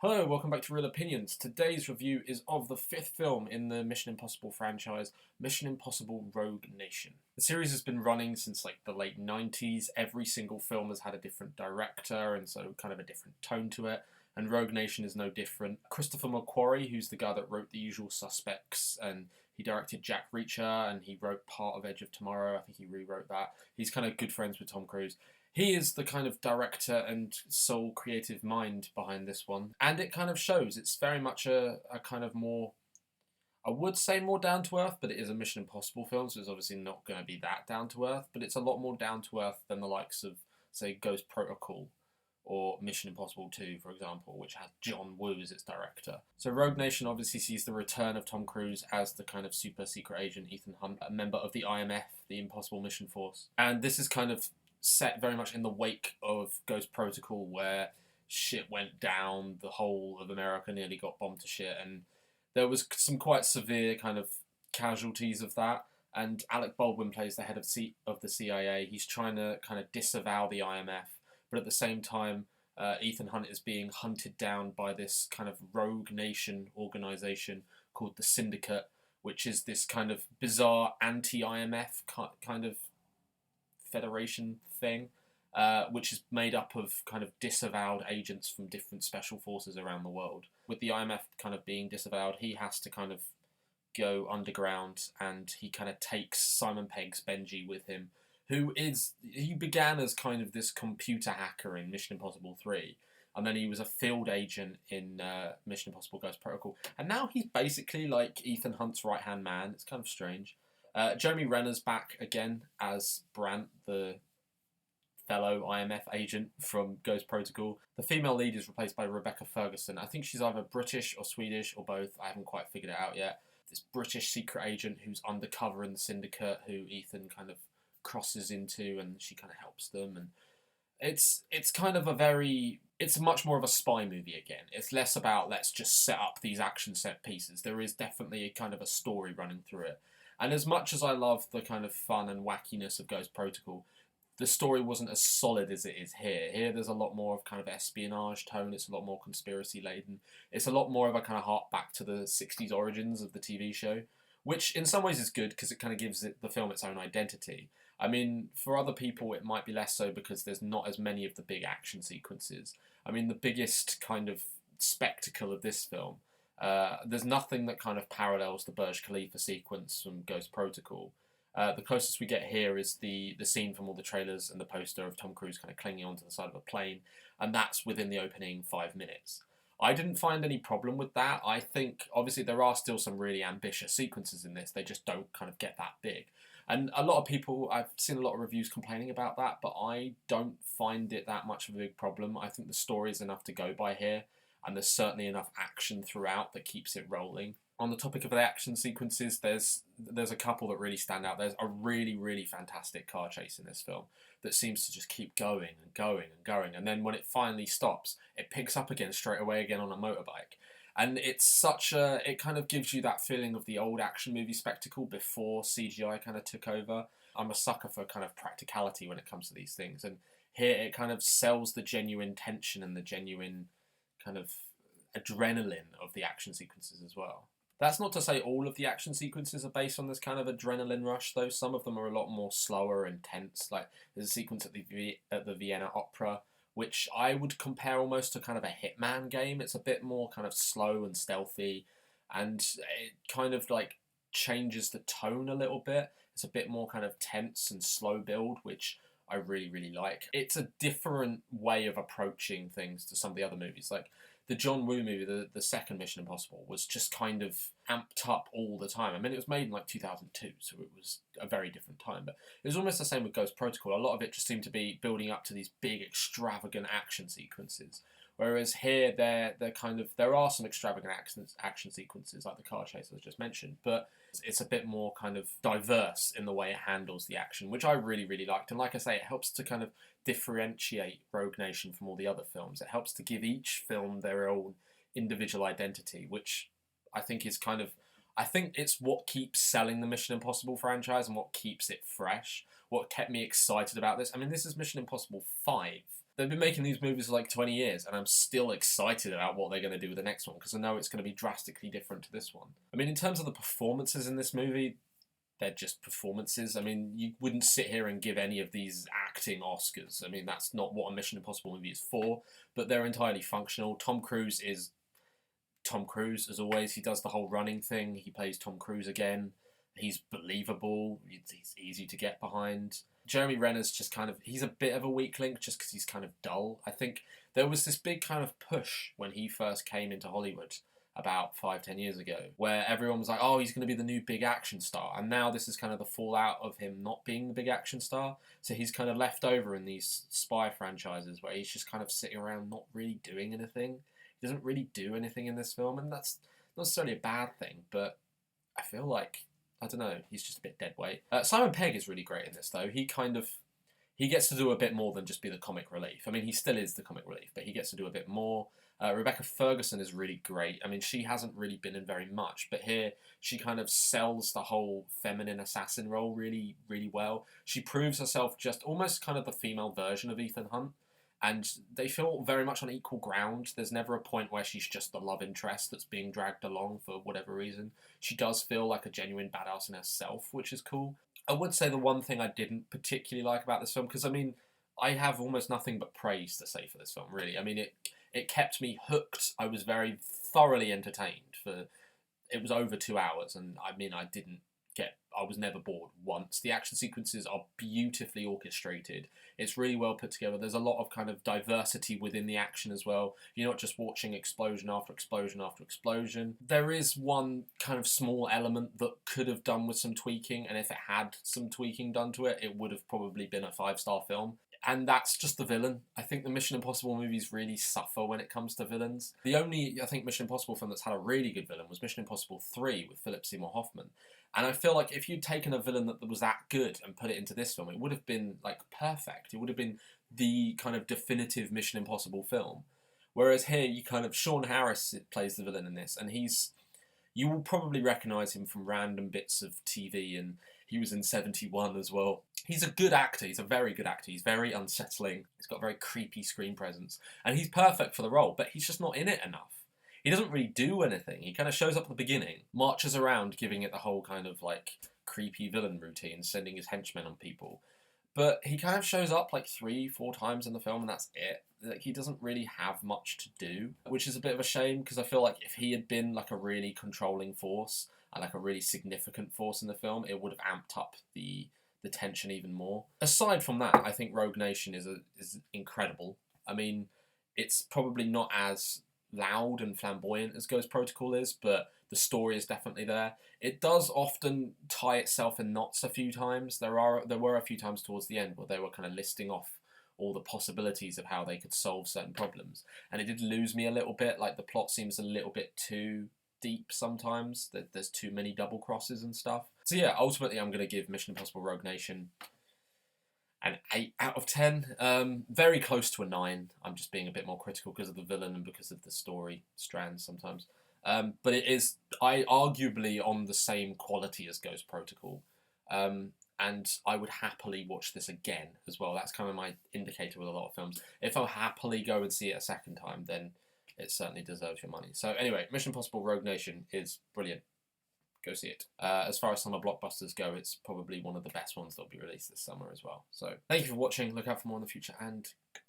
Hello, welcome back to Real Opinions. Today's review is of the fifth film in the Mission Impossible franchise, Mission Impossible Rogue Nation. The series has been running since the late 90s. Every single film has had a different director and so kind of a different tone to it. And Rogue Nation is no different. Christopher McQuarrie, who's the guy that wrote The Usual Suspects, and he directed Jack Reacher, and he wrote part of Edge of Tomorrow. I think he rewrote that. He's kind of good friends with Tom Cruise. He is the kind of director and sole creative mind behind this one. And it kind of shows. It's very much a kind of more, I would say more down to earth, but it is a Mission Impossible film, so it's obviously not going to be that down to earth, but it's a lot more down to earth than the likes of, say, Ghost Protocol or Mission Impossible 2, for example, which has John Woo as its director. So Rogue Nation obviously sees the return of Tom Cruise as the kind of super secret agent Ethan Hunt, a member of the IMF, the Impossible Mission Force. And this is kind of set very much in the wake of Ghost Protocol, where shit went down, the whole of America nearly got bombed to shit, and there was some quite severe kind of casualties of that. And Alec Baldwin plays the head of the CIA. He's trying to kind of disavow the IMF, but at the same time, Ethan Hunt is being hunted down by this kind of rogue nation organization called the Syndicate, which is this kind of bizarre anti-IMF kind of federation thing, which is made up of kind of disavowed agents from different special forces around the world. With the IMF kind of being disavowed, he has to kind of go underground, and he kind of takes Simon Pegg's Benji with him, he began as kind of this computer hacker in Mission Impossible 3, and then he was a field agent in Mission Impossible Ghost Protocol, and now he's basically like Ethan Hunt's right-hand man. It's kind of strange. Jeremy Renner's back again as Brandt, the fellow IMF agent from Ghost Protocol. The female lead is replaced by Rebecca Ferguson. I think she's either British or Swedish or both. I haven't quite figured it out yet. This British secret agent who's undercover in the Syndicate, who Ethan kind of crosses into, and she kind of helps them. And it's kind of it's much more of a spy movie again. It's less about let's just set up these action set pieces. There is definitely a kind of a story running through it. And as much as I love the kind of fun and wackiness of Ghost Protocol, the story wasn't as solid as it is here. Here there's a lot more of kind of espionage tone. It's a lot more conspiracy laden. It's a lot more of a kind of hark back to the 60s origins of the TV show, which in some ways is good because it kind of gives the film its own identity. I mean, for other people it might be less so because there's not as many of the big action sequences. I mean, the biggest kind of spectacle of this film, there's nothing that kind of parallels the Burj Khalifa sequence from Ghost Protocol. The closest we get here is the scene from all the trailers and the poster of Tom Cruise kind of clinging onto the side of a plane, and that's within the opening 5 minutes. I didn't find any problem with that. I think, obviously, there are still some really ambitious sequences in this. They just don't kind of get that big. And a lot of people, I've seen a lot of reviews complaining about that, but I don't find it that much of a big problem. I think the story is enough to go by here, and there's certainly enough action throughout that keeps it rolling. On the topic of the action sequences, there's a couple that really stand out. There's a really, really fantastic car chase in this film that seems to just keep going and going and going. And then when it finally stops, it picks up again straight away again on a motorbike. And it kind of gives you that feeling of the old action movie spectacle before CGI kind of took over. I'm a sucker for kind of practicality when it comes to these things. And here it kind of sells the genuine tension and the genuine kind of adrenaline of the action sequences as well. That's not to say all of the action sequences are based on this kind of adrenaline rush, though. Some of them are a lot more slower and tense. Like, there's a sequence at the Vienna Opera, which I would compare almost to kind of a Hitman game. It's a bit more kind of slow and stealthy, and it kind of like changes the tone a little bit. It's a bit more kind of tense and slow build, which I really, really like. It's a different way of approaching things to some of the other movies. Like, the John Woo movie, the second Mission Impossible, was just kind of amped up all the time. I mean, it was made in 2002, so it was a very different time. But it was almost the same with Ghost Protocol. A lot of it just seemed to be building up to these big, extravagant action sequences. Whereas here, there are some extravagant action sequences, like the car chase I just mentioned, but it's a bit more kind of diverse in the way it handles the action, which I really, really liked. And like I say, it helps to kind of differentiate Rogue Nation from all the other films. It helps to give each film their own individual identity, which I think is kind of I think it's what keeps selling the Mission Impossible franchise and what keeps it fresh. What kept me excited about this. I mean, this is Mission Impossible 5. They've been making these movies for like 20 years, and I'm still excited about what they're going to do with the next one, because I know it's going to be drastically different to this one. I mean, in terms of the performances in this movie, they're just performances. I mean, you wouldn't sit here and give any of these acting Oscars. I mean, that's not what a Mission Impossible movie is for, but they're entirely functional. Tom Cruise is Tom Cruise, as always. He does the whole running thing. He plays Tom Cruise again. He's believable. He's easy to get behind. Jeremy Renner's just kind of, he's a bit of a weak link just because he's kind of dull. I think there was this big kind of push when he first came into Hollywood about 5-10 years ago, where everyone was like, oh, he's going to be the new big action star. And now this is kind of the fallout of him not being the big action star. So he's kind of left over in these spy franchises where he's just kind of sitting around not really doing anything. He doesn't really do anything in this film, and that's not necessarily a bad thing, but I feel like, I don't know, he's just a bit dead weight. Simon Pegg is really great in this, though. He gets to do a bit more than just be the comic relief. I mean, he still is the comic relief, but he gets to do a bit more. Rebecca Ferguson is really great. I mean, she hasn't really been in very much, but here she kind of sells the whole feminine assassin role really, really well. She proves herself just almost kind of the female version of Ethan Hunt, and they feel very much on equal ground. There's never a point where she's just the love interest that's being dragged along for whatever reason. She does feel like a genuine badass in herself, which is cool. I would say the one thing I didn't particularly like about this film, because I mean, I have almost nothing but praise to say for this film, really. I mean, it kept me hooked. I was very thoroughly entertained for, it was over 2 hours, and I mean, I was never bored once. The action sequences are beautifully orchestrated. It's really well put together. There's a lot of kind of diversity within the action as well. You're not just watching explosion after explosion after explosion. There is one kind of small element that could have done with some tweaking, and if it had some tweaking done to it, it would have probably been a 5-star film. And that's just the villain. I think the Mission Impossible movies really suffer when it comes to villains. The only, I think, Mission Impossible film that's had a really good villain was Mission Impossible 3 with Philip Seymour Hoffman. And I feel like if you'd taken a villain that was that good and put it into this film, it would have been, like, perfect. It would have been the kind of definitive Mission Impossible film. Whereas here, you kind of, Sean Harris plays the villain in this, and you will probably recognise him from random bits of TV, and he was in 71 as well. He's a good actor. He's a very good actor. He's very unsettling. He's got a very creepy screen presence. And he's perfect for the role, but he's just not in it enough. He doesn't really do anything. He kind of shows up at the beginning, marches around giving it the whole kind of like creepy villain routine, sending his henchmen on people. But he kind of shows up like 3-4 times in the film, and that's it. Like, he doesn't really have much to do, which is a bit of a shame, because I feel like if he had been like a really controlling force and like a really significant force in the film, it would have amped up the tension even more. Aside from that, I think Rogue Nation is incredible. I mean, it's probably not as loud and flamboyant as Ghost Protocol is, but the story is definitely there. It does often tie itself in knots a few times. There were a few times towards the end where they were kind of listing off all the possibilities of how they could solve certain problems, and it did lose me a little bit. Like, the plot seems a little bit too deep sometimes. That there's too many double crosses and stuff. So yeah, ultimately I'm going to give Mission Impossible Rogue Nation an 8 out of 10. Very close to a 9. I'm just being a bit more critical because of the villain and because of the story strands sometimes. But it is, arguably on the same quality as Ghost Protocol. And I would happily watch this again as well. That's kind of my indicator with a lot of films. If I'll happily go and see it a second time, then it certainly deserves your money. So anyway, Mission Impossible Rogue Nation is brilliant. Go see it. As far as summer blockbusters go, it's probably one of the best ones that'll be released this summer as well. So thank you for watching. Look out for more in the future, and goodbye.